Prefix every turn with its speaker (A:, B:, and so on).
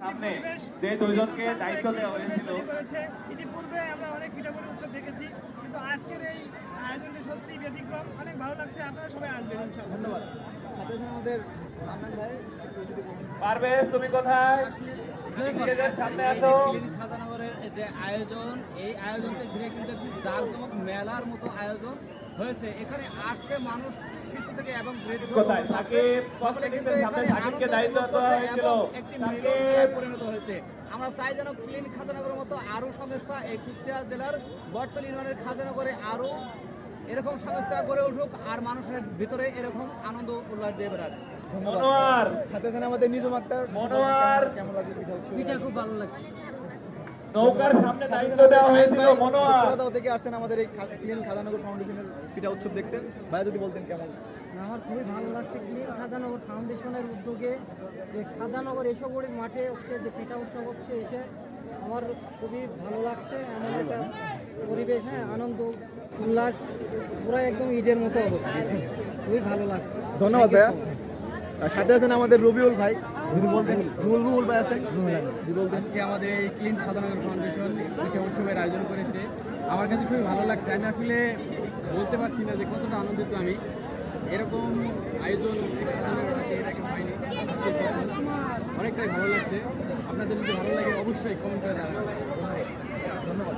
A: সামনে যে দুইজনকে দায়িত্ব দেওয়া হয়েছিল।
B: ইতিপূর্বে আমরা অনেক পিঠাপুলি উৎসব দেখেছি, কিন্তু আজকের এই আয়োজনটি সত্যি ব্যতিক্রম, অনেক ভালো লাগছে। আপনারা সবাই আসবেন ইনশাআল্লাহ।
C: ধন্যবাদ। আমাদের আনন্দ ভাই
A: পারবেশ, তুমি কোথায়? সামনে আসো।
D: খাজানগরের যে আয়োজন, এই আয়োজনকে ঘিরে কিন্তু একটি জাঁকজমক মেলার মতো আয়োজন হয়েছে। এখানে আসছে মানুষ শিশু থেকে এবং বৃদ্ধ সকলে কিন্তু এখানে আনন্দ উপভোগ করছে এবং একটি মিলন মেলায় পরিণত হয়েছে। আমরা চাই যেন ক্লিন খাজানগরের মতো আরো সংস্থা এই কুষ্টিয়া জেলার বটতল ইউনিয়নের খাজানগরে আরো এরকম সংস্থা গড়ে উঠুক আর মানুষের ভিতরে এরকম আনন্দ উল্লাস দিয়ে বেড়াক।
A: মনোয়ার
C: সাথে আছেন আমাদের নিজম আক্তার।
A: মনোয়ার
C: কেমন লাগে পিঠা উৎসব?
D: পিঠা খুব ভালো লাগে।
A: নৌকার সামনে দায়িত্ব দেওয়া হয়েছিল মনোয়ার।
C: কোথাও থেকে আসছেন আমাদের এই ক্লিন খাজানগর ফাউন্ডেশনের পিঠা উৎসব দেখতে? ভাই যদি বলতেন কেমন?
E: আমার খুবই ভালো লাগছে ক্লিন খাজানগর ফাউন্ডেশনের উদ্যোগে যে খাজানগর এসবগড়ির মাঠে হচ্ছে যে পিঠা উৎসব হচ্ছে, এসে আমার খুবই ভালো লাগছে। এমন একটা পরিবেশ, হ্যাঁ, আনন্দ উল্লাস পুরো একদম ঈদের মতো অবস্থা, খুবই ভালো লাগছে।
C: ধন্যবাদ ভাইয়া। আর সাথে আছেন আমাদের রবিউল ভাই, যদি বলতেন। রুবুল ভাই আছেন, যদি বলতেন।
D: আজকে আমাদের এই ক্লিন খাজানগর ফাউন্ডেশন পিঠা উৎসবের আয়োজন করেছে, আমার কাছে খুবই ভালো লাগছে। আমি আসলে বলতে পারছি না যে কতটা আনন্দিত আমি। এরকম আয়োজন এর আগে হয়নি, অনেকটাই ভালো লাগছে। আপনাদের যদি ভালো লাগে অবশ্যই কমেন্ট করে জানাবেন।
C: ধন্যবাদ।